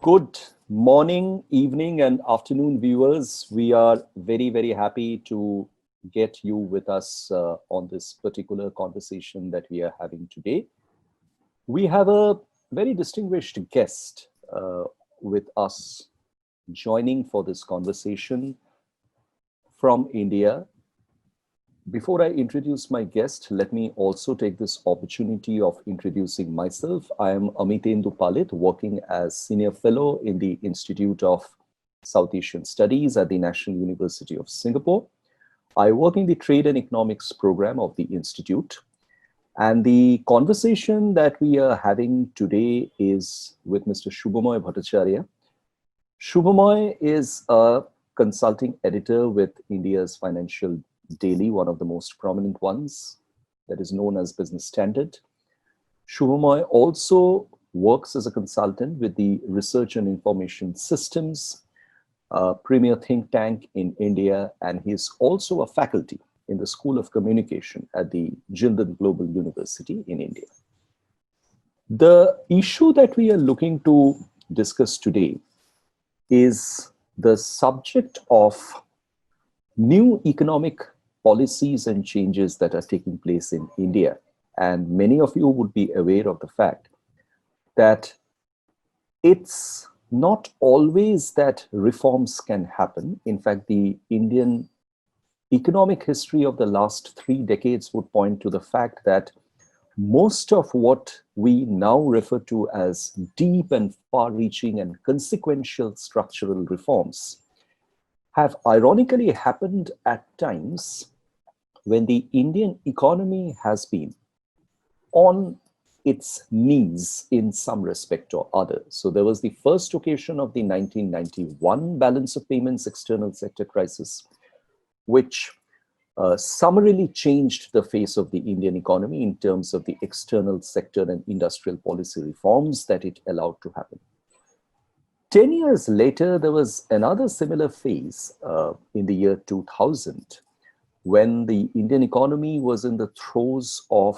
Good morning, evening, and afternoon, viewers. We are very, very happy to get you with us on this particular conversation that we are having today. We have a very distinguished guest with us joining for this conversation from India. Before I introduce my guest, let me also take this opportunity of introducing myself. I am Amitendu Palit, working as Senior Fellow in the Institute of South Asian Studies at the National University of Singapore. I work in the Trade and Economics program of the Institute. And the conversation that we are having today is with Mr. Shubhamoy Bhattacharya. Shubhamoy is a consulting editor with India's Financial Daily, one of the most prominent ones that is known as Business Standard. Shubhamoy also works as a consultant with the Research and Information Systems, premier think tank in India, and he is also a faculty in the School of Communication at the Jindal Global University in India. The issue that we are looking to discuss today is the subject of new economic policies and changes that are taking place in India. And many of you would be aware of the fact that it's not always that reforms can happen. In fact, the Indian economic history of the last 3 decades would point to the fact that most of what we now refer to as deep and far-reaching and consequential structural reforms have ironically happened at times when the Indian economy has been on its knees in some respect or other. So there was the first occasion of the 1991 balance of payments external sector crisis, which summarily changed the face of the Indian economy in terms of the external sector and industrial policy reforms that it allowed to happen. 10 years later, there was another similar phase in the year 2000, when the Indian economy was in the throes of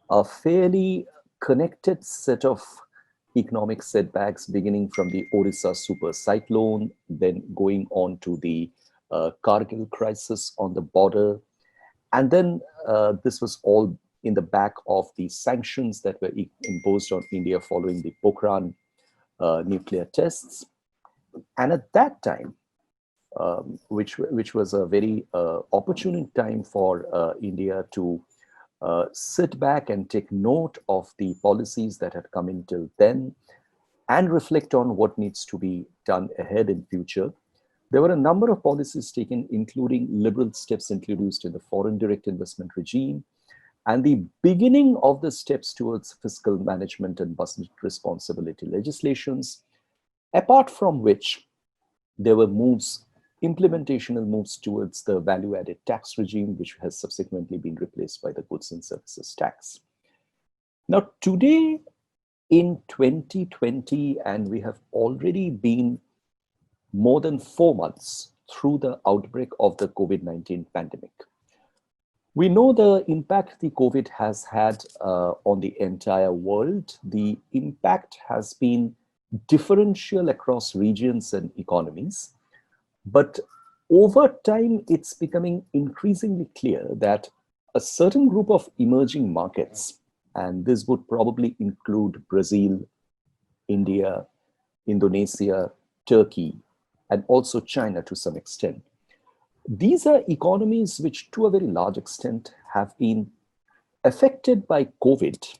a fairly connected set of economic setbacks, beginning from the Orissa super cyclone, then going on to the Kargil crisis on the border. And then this was all in the back of the sanctions that were imposed on India following the Pokhran nuclear tests. And at that time, which was a very opportune time for India to sit back and take note of the policies that had come in till then and reflect on what needs to be done ahead in future. There were a number of policies taken, including liberal steps introduced in the foreign direct investment regime and the beginning of the steps towards fiscal management and budget responsibility legislations, apart from which there were implementational moves towards the value-added tax regime, which has subsequently been replaced by the goods and services tax. Now, today in 2020, and we have already been more than 4 months through the outbreak of the COVID-19 pandemic. We know the impact the COVID has had on the entire world. The impact has been differential across regions and economies. But over time, it's becoming increasingly clear that a certain group of emerging markets, and this would probably include Brazil, India, Indonesia, Turkey, and also China to some extent. These are economies which, to a very large extent, have been affected by COVID,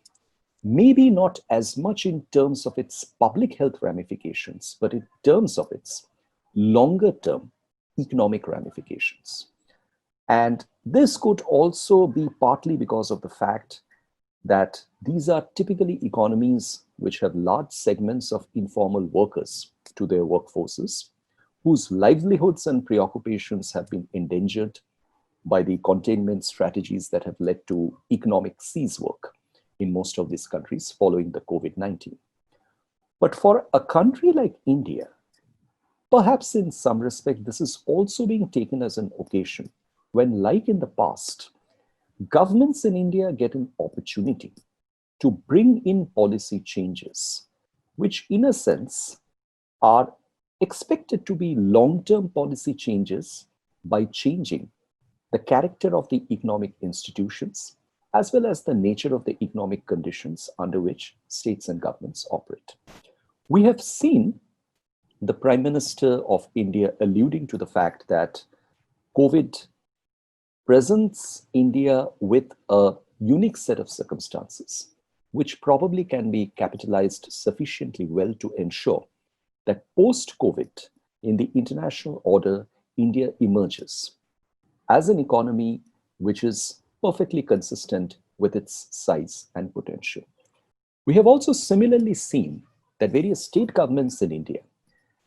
maybe not as much in terms of its public health ramifications, but in terms of its longer-term economic ramifications. And this could also be partly because of the fact that these are typically economies which have large segments of informal workers to their workforces, whose livelihoods and preoccupations have been endangered by the containment strategies that have led to economic cease work in most of these countries following the COVID-19. But for a country like India, perhaps in some respect, this is also being taken as an occasion when, like in the past, governments in India get an opportunity to bring in policy changes, which in a sense are expected to be long-term policy changes by changing the character of the economic institutions, as well as the nature of the economic conditions under which states and governments operate. We have seen the Prime Minister of India alluding to the fact that COVID presents India with a unique set of circumstances, which probably can be capitalized sufficiently well to ensure that post COVID, in the international order, India emerges as an economy which is perfectly consistent with its size and potential. We have also similarly seen that various state governments in India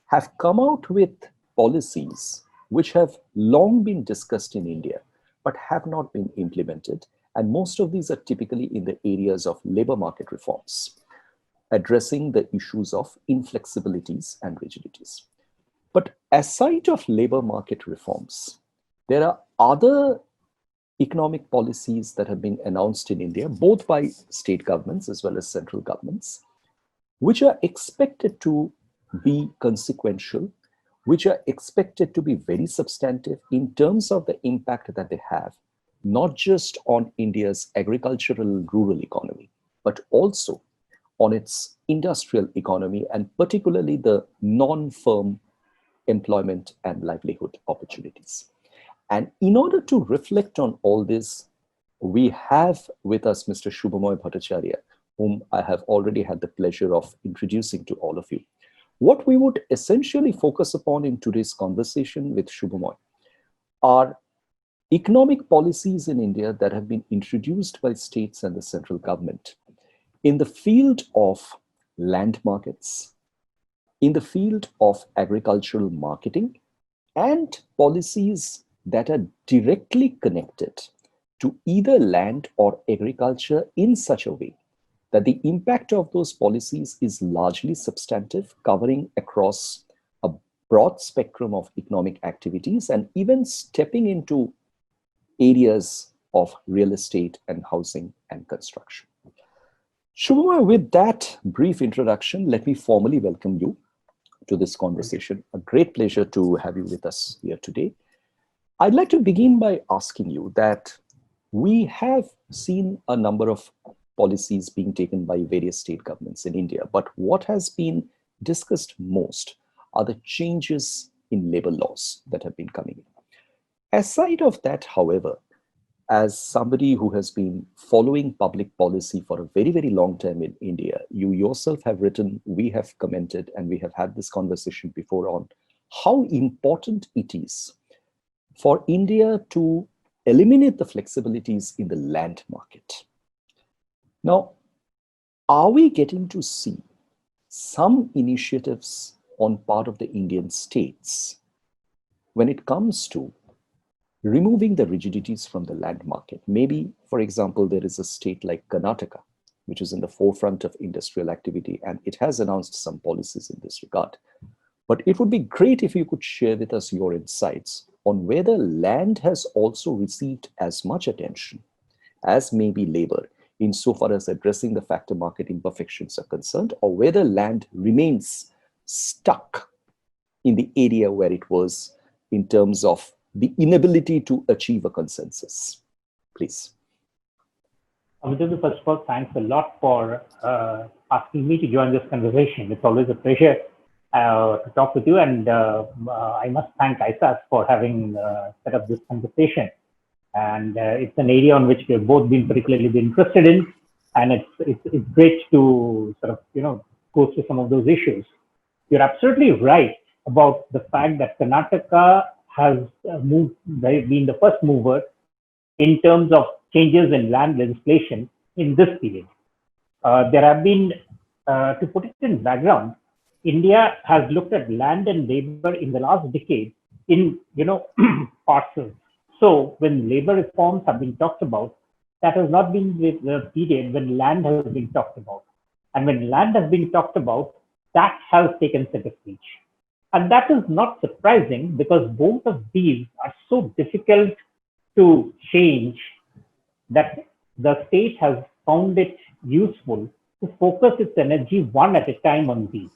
have come out with policies which have long been discussed in India but have not been implemented. And most of these are typically in the areas of labor market reforms, addressing the issues of inflexibilities and rigidities. But aside of labor market reforms, there are other economic policies that have been announced in India, both by state governments as well as central governments, which are expected to be consequential, which are expected to be very substantive in terms of the impact that they have, not just on India's agricultural rural economy, but also on its industrial economy and particularly the non-firm employment and livelihood opportunities. And in order to reflect on all this, we have with us Mr. Shubhamoy Bhattacharya, whom I have already had the pleasure of introducing to all of you. What we would essentially focus upon in today's conversation with Shubhamoy are economic policies in India that have been introduced by states and the central government in the field of land markets, in the field of agricultural marketing, and policies that are directly connected to either land or agriculture in such a way that the impact of those policies is largely substantive, covering across a broad spectrum of economic activities and even stepping into areas of real estate and housing and construction. Shubhamoy, with that brief introduction, let me formally welcome you to this conversation. A great pleasure to have you with us here today. I'd like to begin by asking you that we have seen a number of policies being taken by various state governments in India, but what has been discussed most are the changes in labor laws that have been coming in. Aside of that, however, as somebody who has been following public policy for a very, very long time in India, you yourself have written, we have commented, and we have had this conversation before on how important it is for India to eliminate the flexibilities in the land market. Now, are we getting to see some initiatives on part of the Indian states when it comes to removing the rigidities from the land market? Maybe, for example, there is a state like Karnataka, which is in the forefront of industrial activity, and it has announced some policies in this regard. But it would be great if you could share with us your insights on whether land has also received as much attention as maybe labor, insofar as addressing the factor market imperfections are concerned, or whether land remains stuck in the area where it was in terms of the inability to achieve a consensus. Please. Abhijit, first of all, thanks a lot for asking me to join this conversation. It's always a pleasure to talk with you, and I must thank ISAS for having set up this conversation. And it's an area on which we have both been particularly interested in, and it's great to sort of go through some of those issues. You're absolutely right about the fact that Karnataka has been the first mover in terms of changes in land legislation in this period. There have been, to put it in background, India has looked at land and labor in the last decade in parcels. So when labor reforms have been talked about, that has not been the period when land has been talked about. And when land has been talked about, that has taken center stage. And that is not surprising because both of these are so difficult to change that the state has found it useful to focus its energy one at a time on these.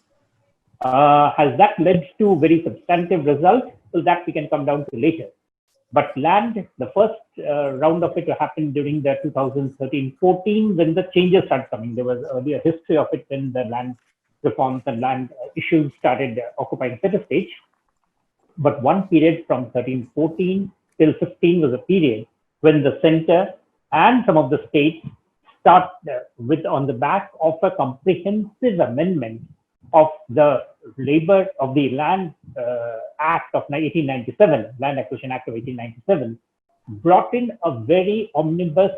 Has that led to very substantive results? So that we can come down to later. But land, the first round of it happened during the 2013-14 when the changes started coming. There was earlier history of it when the land reforms and land issues started occupying center stage. But one period from 13-14 till 15 was a period when the center and some of the states start with on the back of a comprehensive amendment of the labor of the Land Act of 1897, Land Acquisition Act of 1897, brought in a very omnibus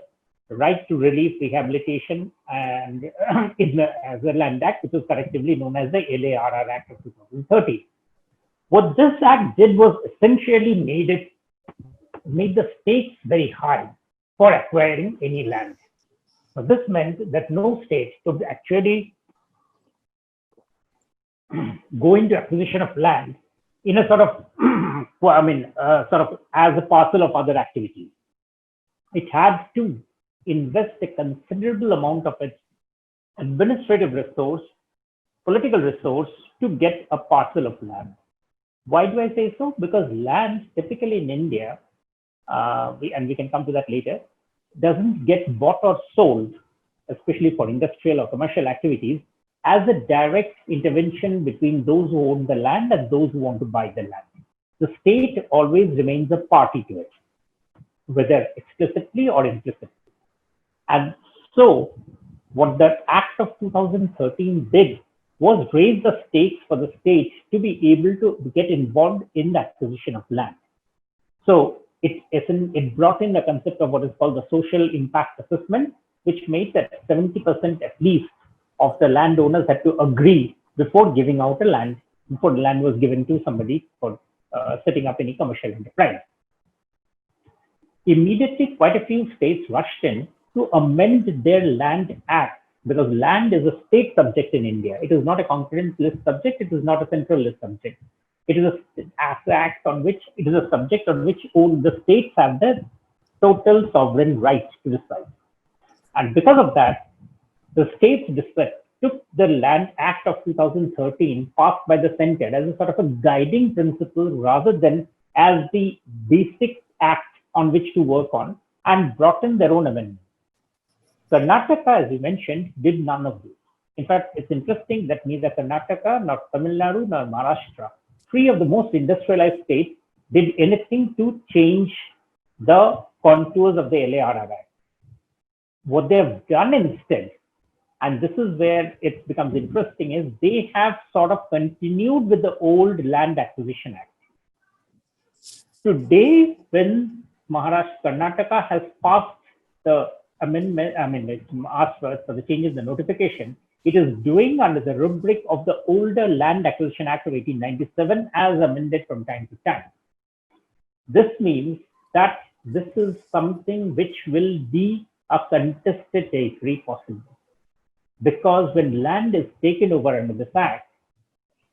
right to relief, rehabilitation, and as a Land Act, which was collectively known as the LARR Act of 2013. What this act did was essentially made the stakes very high for acquiring any land. So this meant that no state could actually go into acquisition of land in a sort of, sort of as a parcel of other activities. It had to invest a considerable amount of its administrative resource, political resource to get a parcel of land. Why do I say so? Because land typically in India, and we can come to that later, doesn't get bought or sold, especially for industrial or commercial activities, as a direct intervention between those who own the land and those who want to buy the land. The state always remains a party to it, whether explicitly or implicitly. And so what the Act of 2013 did was raise the stakes for the state to be able to get involved in the acquisition of land. So it brought in the concept of what is called the social impact assessment, which made that 70% at least of the landowners had to agree before giving out a land, before the land was given to somebody for setting up any commercial enterprise. Immediately, quite a few states rushed in to amend their Land Act, because land is a state subject in India. It is not a concurrent list subject. It is not a central list subject. It is an act on which it is a subject on which all the states have the total sovereign right to decide. And because of that, the states took the Land Act of 2013 passed by the center as a sort of a guiding principle rather than as the basic act on which to work on, and brought in their own amendments. Karnataka, as you mentioned, did none of this. In fact, it's interesting that neither Karnataka, nor Tamil Nadu, nor Maharashtra, three of the most industrialized states, did anything to change the contours of the LARR Act. What they have done instead, and this is where it becomes interesting, is they have sort of continued with the old Land Acquisition Act. Today, when Karnataka has passed the amendment, it's asked for the changes in the notification, it is doing under the rubric of the older Land Acquisition Act of 1897 as amended from time to time. This means that this is something which will be a contested territory possible. Because when land is taken over under this act,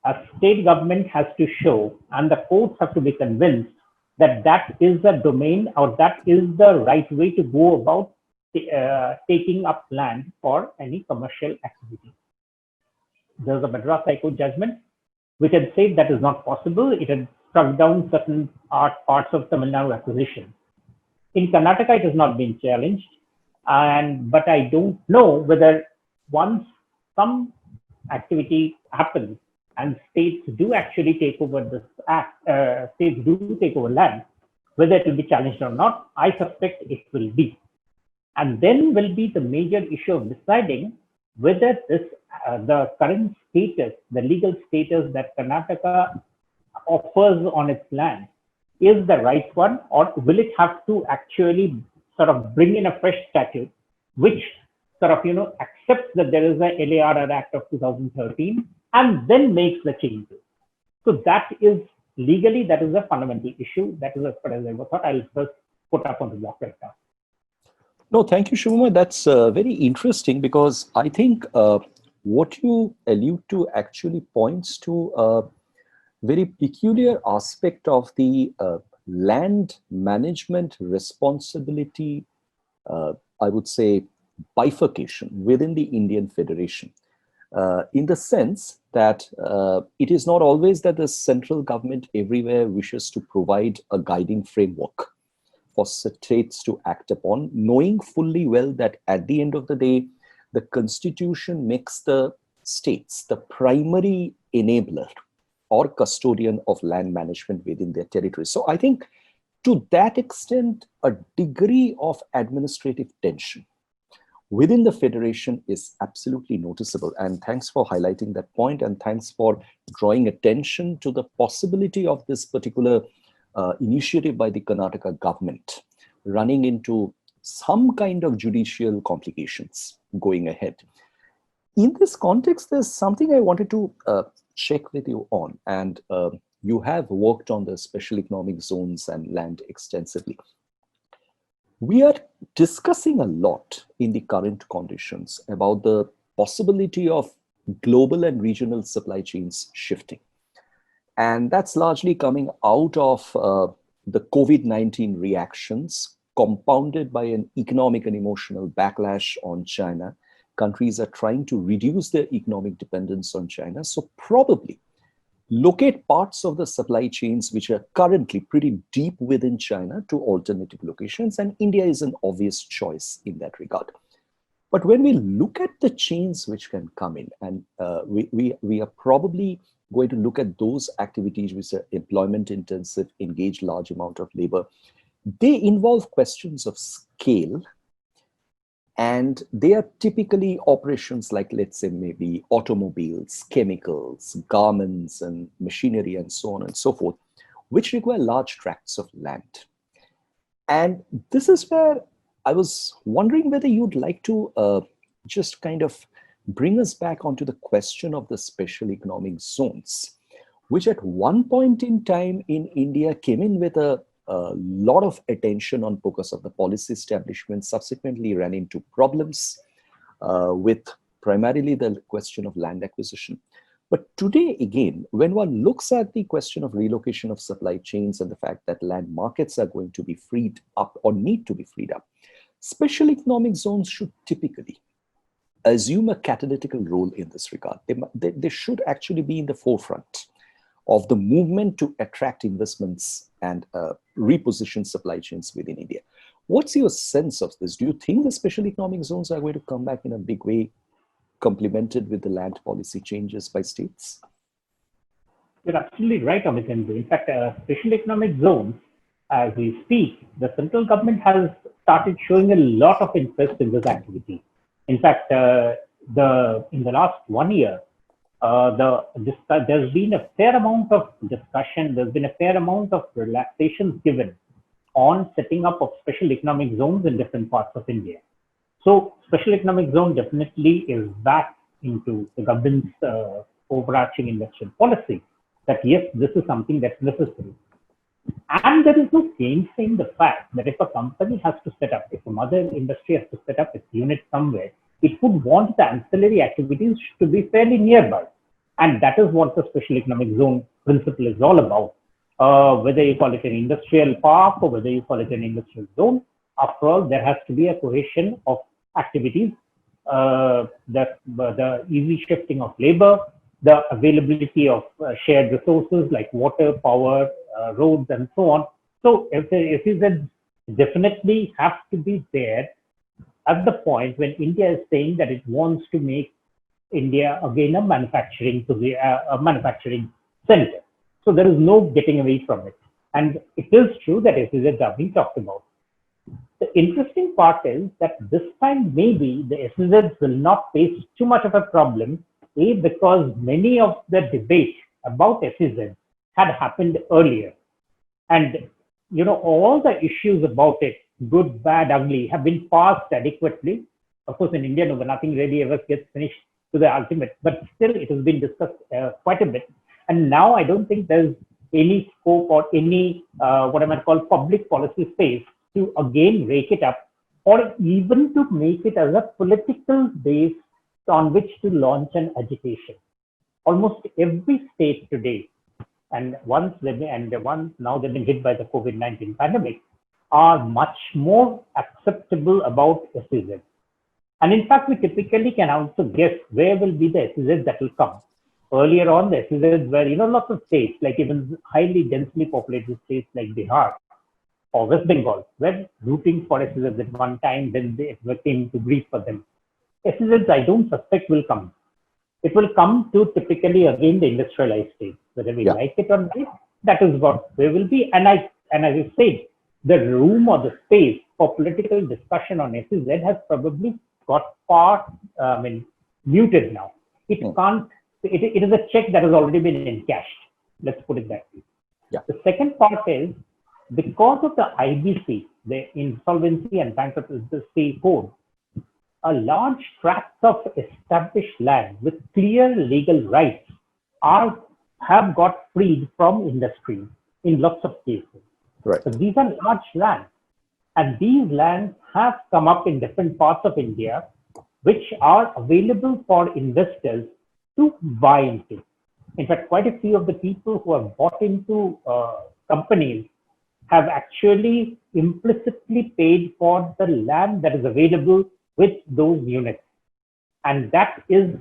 a state government has to show, and the courts have to be convinced, that that is the domain or that is the right way to go about taking up land for any commercial activity. There's a Madras High Court judgment which had said that is not possible. It had struck down certain parts of Tamil Nadu acquisition. In Karnataka, it has not been challenged, but I don't know whether once some activity happens and states do actually take over this act, states do take over land, whether it will be challenged or not, I suspect it will be. And then will be the major issue of deciding whether this, the current status, the legal status that Karnataka offers on its land is the right one, or will it have to actually sort of bring in a fresh statute, which sort of, accepts that there is a LARR Act of 2013 and then makes the changes. So that is legally, that is a fundamental issue. That is as far as I thought. I'll first put up on the block right now. No, thank you, Shivamma. That's very interesting, because I think what you allude to actually points to a very peculiar aspect of the land management responsibility, I would say, bifurcation within the Indian Federation. in the sense that it is not always that the central government everywhere wishes to provide a guiding framework for states to act upon, knowing fully well that at the end of the day, the constitution makes the states the primary enabler or custodian of land management within their territory. So I think to that extent, a degree of administrative tension within the federation is absolutely noticeable. And thanks for highlighting that point, and thanks for drawing attention to the possibility of this particular initiative by the Karnataka government running into some kind of judicial complications going ahead. In this context, there's something I wanted to check with you on, and you have worked on the special economic zones and land extensively. We are discussing a lot in the current conditions about the possibility of global and regional supply chains shifting. And that's largely coming out of the COVID-19 reactions, compounded by an economic and emotional backlash on China. Countries are trying to reduce their economic dependence on China. So probably locate parts of the supply chains which are currently pretty deep within China to alternative locations. And India is an obvious choice in that regard. But when we look at the chains which can come in, and we are probably going to look at those activities which are employment intensive, engage large amount of labor, they involve questions of scale. And they are typically operations like, let's say, maybe automobiles, chemicals, garments, and machinery, and so on and so forth, which require large tracts of land. And this is where I was wondering whether you'd like to just kind of bring us back onto the question of the special economic zones, which at one point in time in India came in with a lot of attention on focus of the policy establishment, subsequently ran into problems with primarily the question of land acquisition. But today, again, when one looks at the question of relocation of supply chains and the fact that land markets are going to be freed up or need to be freed up, special economic zones should typically assume a catalytical role in this regard. They should actually be in the forefront of the movement to attract investments and reposition supply chains within India. What's your sense of this? Do you think the special economic zones are going to come back in a big way, complemented with the land policy changes by states? You're absolutely right, Amitabh. In fact, special economic zones, as we speak, the central government has started showing a lot of interest in this activity. In fact, in the last 1 year, there's been a fair amount of discussion, there's been a fair amount of relaxations given on setting up of special economic zones in different parts of India. So special economic zone definitely is back into the government's overarching industrial policy, that yes, this is something that's necessary. And there is no gainsaying the fact that if a company has to set up, if a mother industry has to set up its unit somewhere, it would want the ancillary activities to be fairly nearby. And that is what the special economic zone principle is all about. Whether you call it an industrial park or whether you call it an industrial zone, after all, there has to be a cohesion of activities, the easy shifting of labor, the availability of shared resources like water, power, roads, and so on. So if the SEZ definitely have to be there at the point when India is saying that it wants to make India again a manufacturing center. So there is no getting away from it. And it is true that SEZs are being talked about. The interesting part is that this time maybe the SEZs will not face too much of a problem, because many of the debate about SEZ had happened earlier. And all the issues about it, good, bad, ugly, have been passed adequately. Of course, in India, nothing really ever gets finished to the ultimate, but still it has been discussed quite a bit. And now I don't think there's any scope or any, what I might call public policy space to again rake it up, or even to make it as a political base on which to launch an agitation. Almost every state today, and now they've been hit by the COVID-19 pandemic, are much more acceptable about SEZ. And in fact, we typically can also guess where will be the SEZs that will come. Earlier on, the SEZs were, lots of states, like even highly densely populated states like Bihar or West Bengal, were rooting for SEZs at one time, then they came to grief for them. SEZs, I don't suspect will come. It will come to typically again the industrialized states, whether we like it or not. That is what we will be. And as I said, the room or the space for political discussion on SEZ has probably got far muted now. It can't. It is a check that has already been encashed. Let's put it that way. Yeah. The second part is because of the IBC, the Insolvency and Bankruptcy Code, a large tracts of established land with clear legal rights have got freed from industry in lots of cases. Right. So these are large lands, and these lands have come up in different parts of India, which are available for investors to buy into. In fact, quite a few of the people who have bought into companies have actually implicitly paid for the land that is available with those units. And that is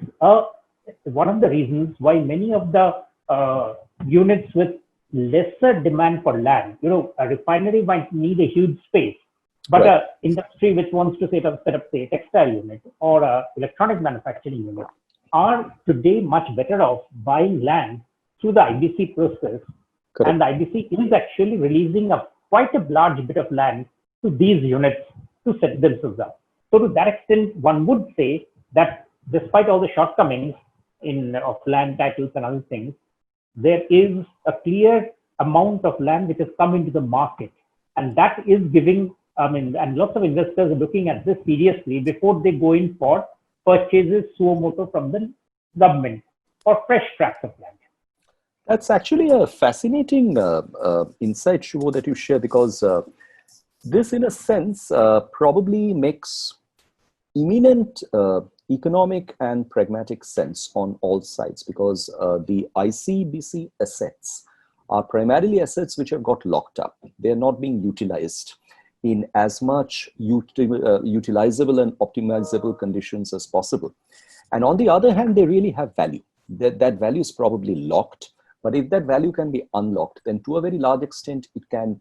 one of the reasons why many of the units with lesser demand for land, a refinery might need a huge space, but an industry which wants to set up, say, a textile unit or a electronic manufacturing unit are today much better off buying land through the IBC process. Correct. And the IBC is actually releasing quite a large bit of land to these units to set themselves up. So to that extent, one would say that despite all the shortcomings of land titles and other things, there is a clear amount of land which has come into the market. And that is giving, and lots of investors are looking at this seriously before they go in for purchases suo moto from the government for fresh tracts of land. That's actually a fascinating insight, Shubho, that you share, because this, in a sense, probably makes imminent economic and pragmatic sense on all sides, because the ICBC assets are primarily assets which have got locked up. They're not being utilized in as much utilizable and optimizable conditions as possible. And on the other hand, they really have value. That value is probably locked. But if that value can be unlocked, then to a very large extent, it can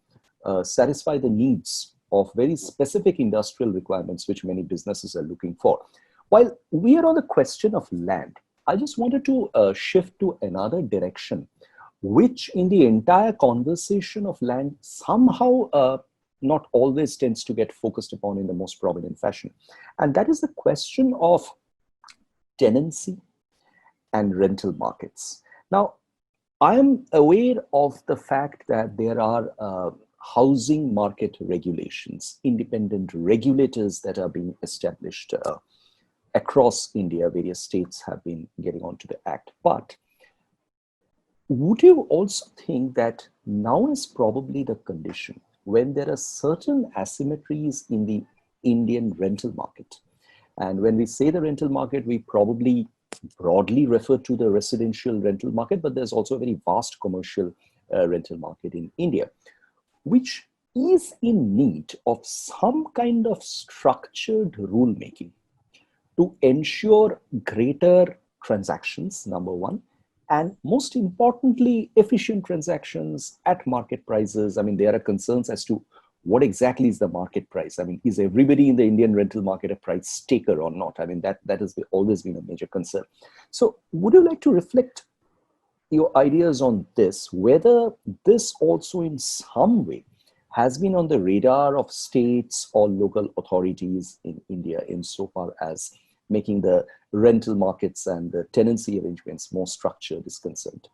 satisfy the needs of very specific industrial requirements which many businesses are looking for. While we are on the question of land, I just wanted to shift to another direction, which in the entire conversation of land somehow not always tends to get focused upon in the most prominent fashion. And that is the question of tenancy and rental markets. Now, I am aware of the fact that there are housing market regulations, independent regulators that are being established across India. Various states have been getting onto the act. But would you also think that now is probably the condition when there are certain asymmetries in the Indian rental market? And when we say the rental market, we probably broadly refer to the residential rental market, but there's also a very vast commercial rental market in India, which is in need of some kind of structured rulemaking to ensure greater transactions, number one, and most importantly, efficient transactions at market prices. I mean, there are concerns as to what exactly is the market price. I mean, is everybody in the Indian rental market a price taker or not? I mean, that has always been a major concern. So would you like to reflect your ideas on this, whether this also in some way has been on the radar of states or local authorities in India insofar as making the rental markets and the tenancy arrangements more structured is concerned?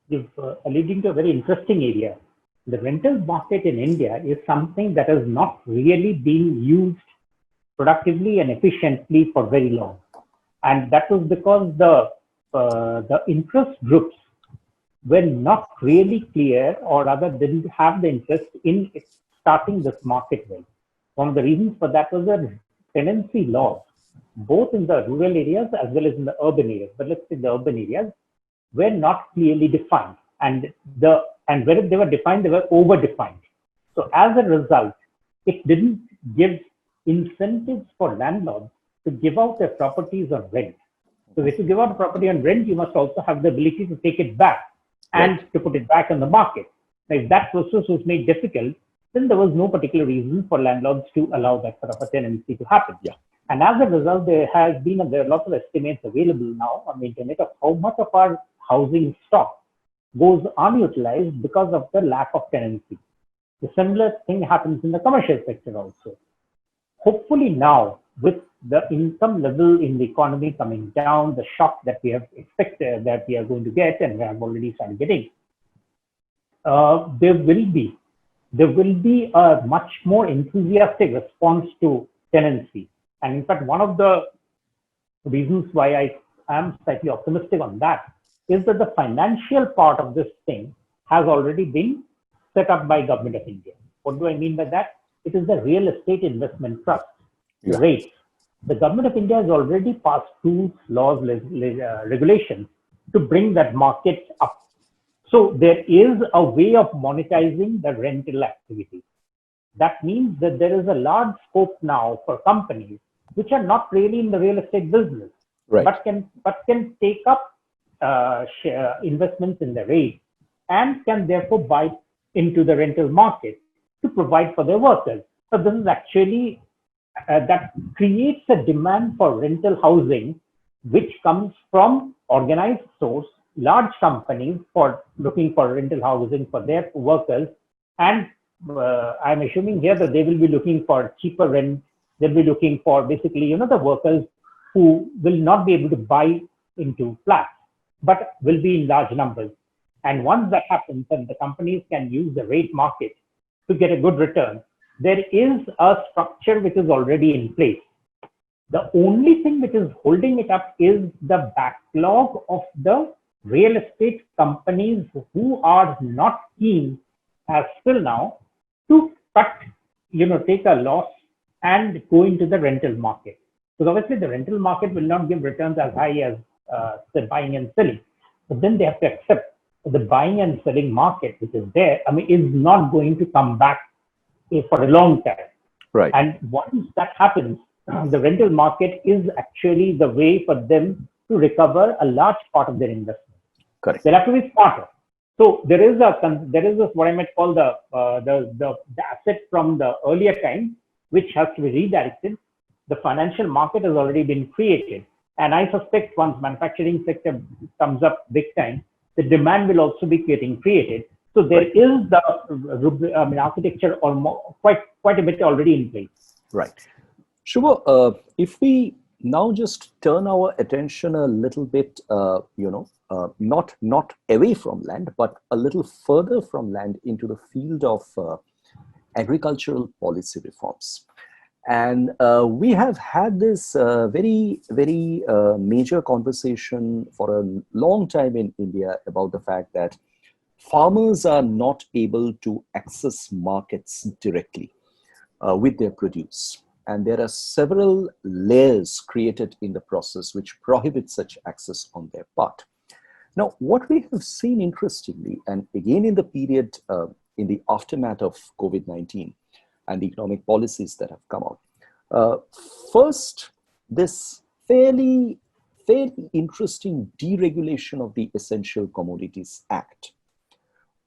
You're alluding to a very interesting area. The rental market in India is something that has not really been used productively and efficiently for very long. And that was because the interest groups were not really clear, or rather didn't have the interest in starting this market well. One of the reasons for that was the tenancy laws, both in the rural areas as well as in the urban areas. But let's say the urban areas were not clearly defined. And where they were defined, they were over-defined. So as a result, it didn't give incentives for landlords to give out their properties on rent. So if you give out a property on rent, you must also have the ability to take it back and to put it back on the market. Now, if that process was made difficult, then there was no particular reason for landlords to allow that sort of a tenancy to happen. Yeah. And as a result, there are lots of estimates available now on the internet of how much of our housing stock goes unutilized because of the lack of tenancy. The similar thing happens in the commercial sector also. Hopefully now, with the income level in the economy coming down, the shock that we have expected that we are going to get and we have already started getting, there will be a much more enthusiastic response to tenancy. And in fact, one of the reasons why I am slightly optimistic on that is that the financial part of this thing has already been set up by Government of India. What do I mean by that? It is the Real Estate Investment Trust, the rates. The Government of India has already passed rules, laws, regulations to bring that market up. So there is a way of monetizing the rental activity. That means that there is a large scope now for companies which are not really in the real estate business, but can take up investments in the REIT and can therefore buy into the rental market to provide for their workers. So this is actually that creates a demand for rental housing, which comes from organized source, large companies for looking for rental housing for their workers. And I'm assuming here that they will be looking for cheaper rent. They'll be looking for basically, the workers who will not be able to buy into flats, but will be in large numbers. And once that happens and the companies can use the rate market to get a good return, there is a structure which is already in place. The only thing which is holding it up is the backlog of the real estate companies who are not keen as still now to take a loss and go into the rental market. Because obviously the rental market will not give returns as high as the buying and selling. But then they have to accept that the buying and selling market, which is there, is not going to come back for a long time. Right. And once that happens, the rental market is actually the way for them to recover a large part of their investment. Correct. They'll have to be smarter. So there is what I might call the asset from the earlier time, which has to be redirected. The financial market has already been created. And I suspect once manufacturing sector comes up big time, the demand will also be getting created. So there is the architecture almost quite a bit already in place. Right. Shubha, if we now just turn our attention a little bit, not away from land, but a little further from land into the field of agricultural policy reforms. And we have had this very major conversation for a long time in India about the fact that farmers are not able to access markets directly with their produce. And there are several layers created in the process which prohibit such access on their part. Now, what we have seen interestingly, and again in the period in the aftermath of COVID-19 and the economic policies that have come out, first, this fairly interesting deregulation of the Essential Commodities Act,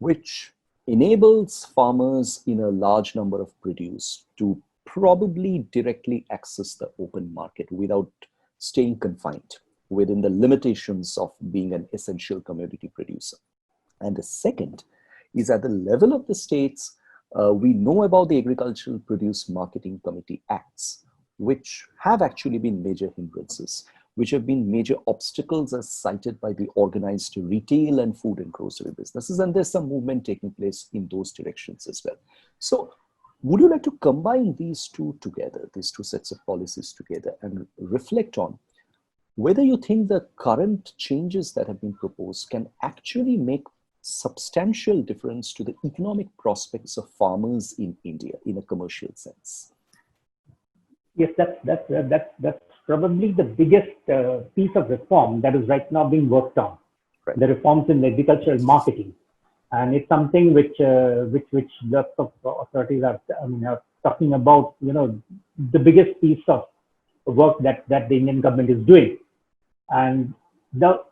which enables farmers in a large number of produce to probably directly access the open market without staying confined within the limitations of being an essential commodity producer. And the second is at the level of the states, we know about the Agricultural Produce Marketing Committee Acts, which have actually been major hindrances, which have been major obstacles as cited by the organized retail and food and grocery businesses. And there's some movement taking place in those directions as well. So would you like to combine these two together, these two sets of policies together, and reflect on whether you think the current changes that have been proposed can actually make substantial difference to the economic prospects of farmers in India in a commercial sense? Yes, that's probably the biggest piece of reform that is right now being worked on. Right. The reforms in agricultural marketing, and it's something which lots of authorities are talking about. the biggest piece of work that the Indian government is doing. And the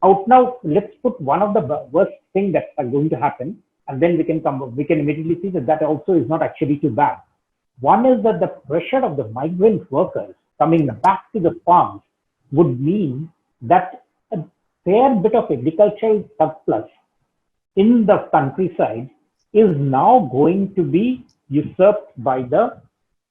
out now, let's put one of the worst things that are going to happen, and then we can immediately see that that also is not actually too bad. One is that the pressure of the migrant workers coming back to the farms would mean that a fair bit of agricultural surplus in the countryside is now going to be usurped by the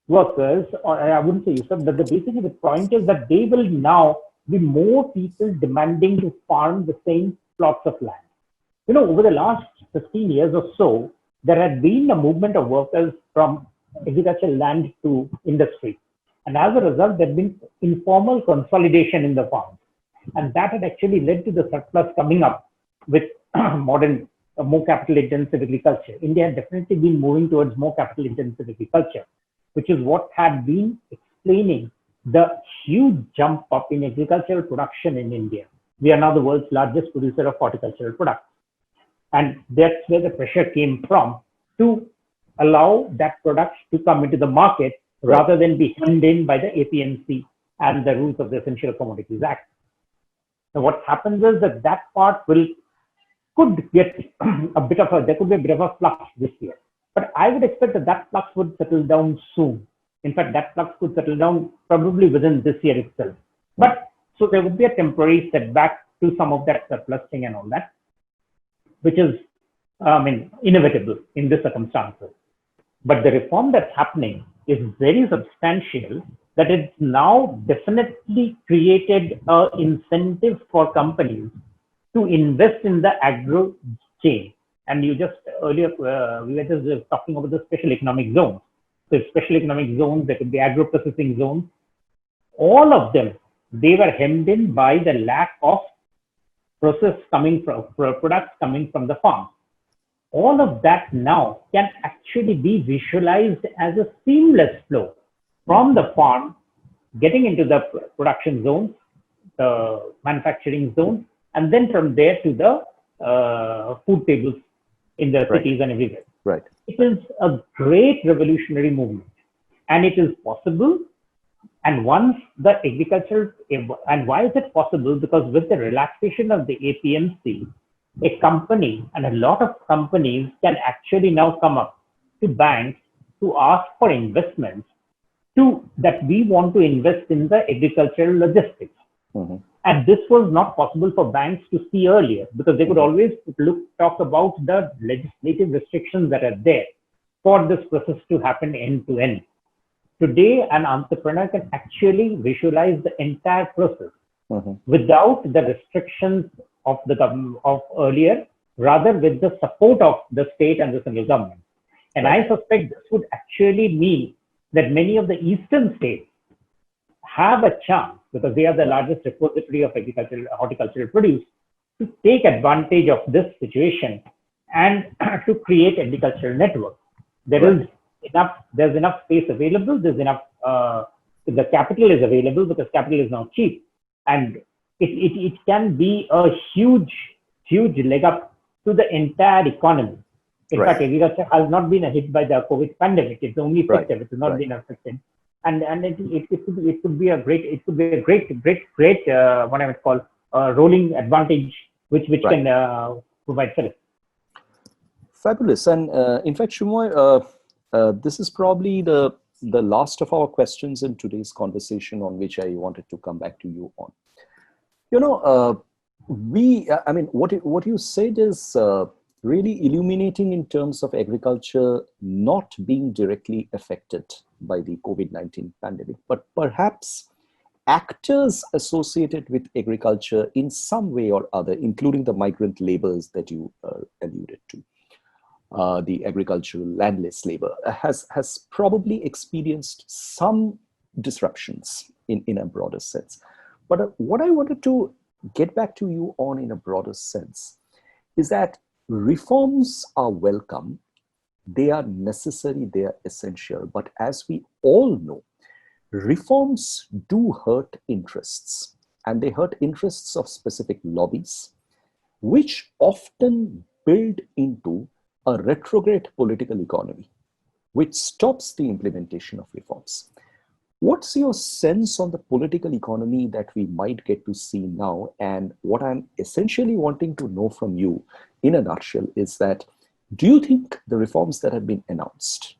workers, or I wouldn't say usurped, but basically the point is that they will now be more people demanding to farm the same plots of land. Over the last 15 years or so, there had been a movement of workers from agricultural land to industry. And as a result, there had been informal consolidation in the farms. And that had actually led to the surplus coming up with modern, more capital intensive agriculture. India had definitely been moving towards more capital intensive agriculture, which is what had been explaining the huge jump up in agricultural production in India. We are now the world's largest producer of horticultural products. And that's where the pressure came from, to allow that product to come into the market rather than be hemmed in by the APMC and the rules of the Essential Commodities Act. So what happens is that part could get there could be a bit of a flux this year. But I would expect that flux would settle down soon. In fact, that flux could settle down probably within this year itself. But so there would be a temporary setback to some of that surplusing and all that, which is, inevitable in this circumstances. But the reform that's happening is very substantial, that it's now definitely created an incentive for companies to invest in the agro chain. And you just earlier, we were just talking about the special economic zones. So special economic zones, there could be agro processing zones. All of them, they were hemmed in by the lack of products coming from the farm. All of that now can actually be visualized as a seamless flow from the farm, getting into the production zones, the manufacturing zones, and then from there to the food tables in the cities and everywhere. Right. It is a great revolutionary movement, and it is possible. And once the agriculture, and why is it possible? Because with the relaxation of the APMC, a company and a lot of companies can actually now come up to banks to ask for investments that we want to invest in the agricultural logistics. Mm-hmm. And this was not possible for banks to see earlier, because they could always talk about the legislative restrictions that are there for this process to happen end to end. Today, an entrepreneur can actually visualize the entire process without the restrictions of the government of earlier, rather with the support of the state and the central government. And I suspect this would actually mean that many of the eastern states have a chance, because they are the largest repository of horticultural produce, to take advantage of this situation and to create agricultural networks. There's enough space available. There's enough, the capital is available, because capital is now cheap, and it can be a huge leg up to the entire economy. In fact, agriculture has not been hit by the COVID pandemic. It's only sector which has not been affected. And it could be a great what I would call a rolling advantage which can provide service. Fabulous. And in fact, Shumoy, this is probably the last of our questions in today's conversation, on which I wanted to come back to you on. What you said is really illuminating in terms of agriculture not being directly affected by the COVID-19 pandemic, but perhaps actors associated with agriculture in some way or other, including the migrant laborers that you alluded to, the agricultural landless labor, has probably experienced some disruptions in a broader sense. But what I wanted to get back to you on in a broader sense is that reforms are welcome, they are necessary, they are essential. But as we all know, reforms do hurt interests, and they hurt interests of specific lobbies, which often build into a retrograde political economy, which stops the implementation of reforms. What's your sense on the political economy that we might get to see now? And what I'm essentially wanting to know from you in a nutshell is that, do you think the reforms that have been announced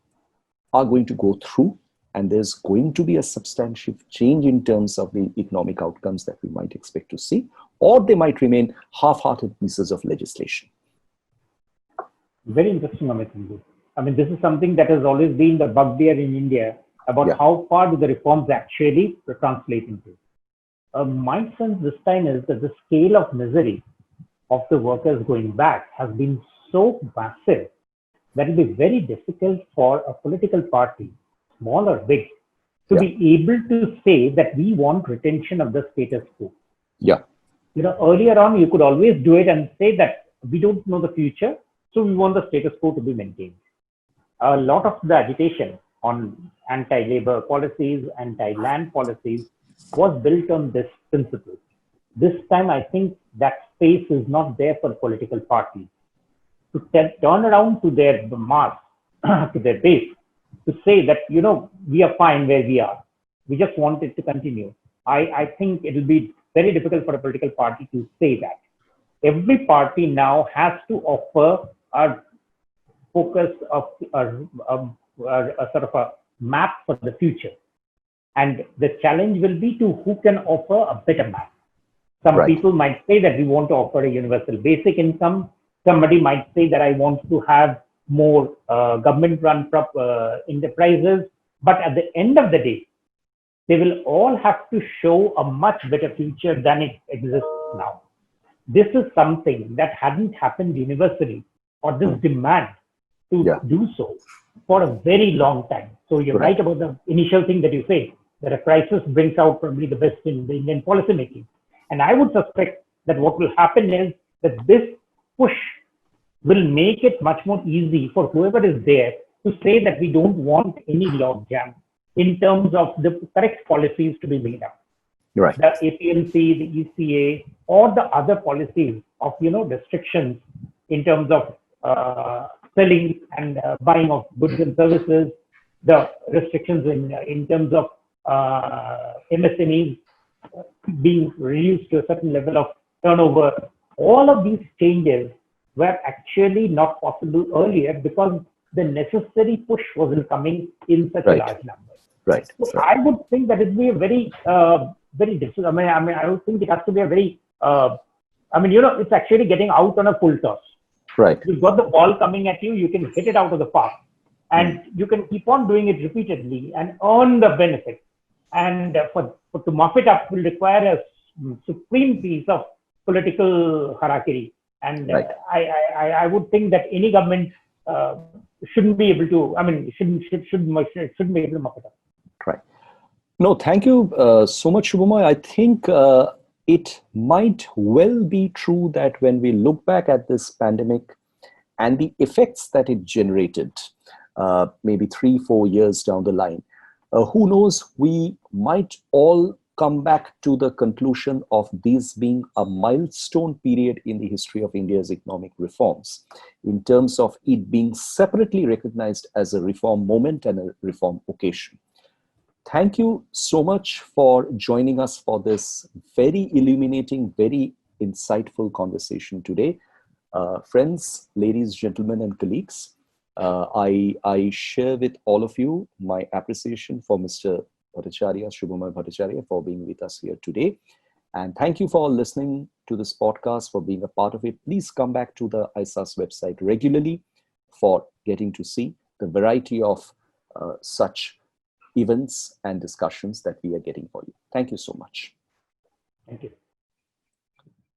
are going to go through and there's going to be a substantial change in terms of the economic outcomes that we might expect to see, or they might remain half-hearted pieces of legislation? Very interesting, Amit. I mean, this is something that has always been the bugbear in India about how far do the reforms actually translate into. My sense this time is that the scale of misery of the workers going back has been so massive that it will be very difficult for a political party, small or big, to be able to say that we want retention of the status quo. Earlier on, you could always do it and say that we don't know the future, so we want the status quo to be maintained. A lot of the agitation on anti-labor policies, anti-land policies was built on this principle. This time, I think that space is not there for political parties to turn around to their mass, to their base, to say that, we are fine where we are. We just want it to continue. I think it will be very difficult for a political party to say that. Every party now has to offer a focus of a sort of a map for the future. And the challenge will be to who can offer a better map. Some people might say that we want to offer a universal basic income. Somebody might say that I want to have more government-run enterprises. But at the end of the day, they will all have to show a much better future than it exists now. This is something that hadn't happened universally, or this demand to do so for a very long time. So you're right about the initial thing that you say, that a crisis brings out probably the best in the Indian policy making. And I would suspect that what will happen is that this push will make it much more easy for whoever is there to say that we don't want any logjam in terms of the correct policies to be made up. The APMC, the ECA, or the other policies of restrictions in terms of selling and buying of goods and services, the restrictions in terms of MSMEs being reduced to a certain level of turnover. All of these changes were actually not possible earlier because the necessary push wasn't coming in such a large number. So I would think that it would be a very difficult. I would think it has to be a very, it's actually getting out on a full toss. You've got the ball coming at you, you can hit it out of the park, and you can keep on doing it repeatedly and earn the benefit. And to mop it up will require a supreme piece of political harakiri. And I would think that any government shouldn't be able to, shouldn't be able to mop it up. No, thank you so much, Shubhamoy. I think it might well be true that when we look back at this pandemic and the effects that it generated, maybe 3-4 years down the line, who knows, we might all come back to the conclusion of this being a milestone period in the history of India's economic reforms, in terms of it being separately recognized as a reform moment and a reform occasion. Thank you so much for joining us for this very illuminating, very insightful conversation today. Friends, ladies, gentlemen, and colleagues, I share with all of you my appreciation for Mr. Bhattacharya, Shubhamoy Bhattacharya, for being with us here today. And thank you for listening to this podcast, for being a part of it. Please come back to the ISAS website regularly for getting to see the variety of such events and discussions that we are getting for you. Thank you so much. Thank you.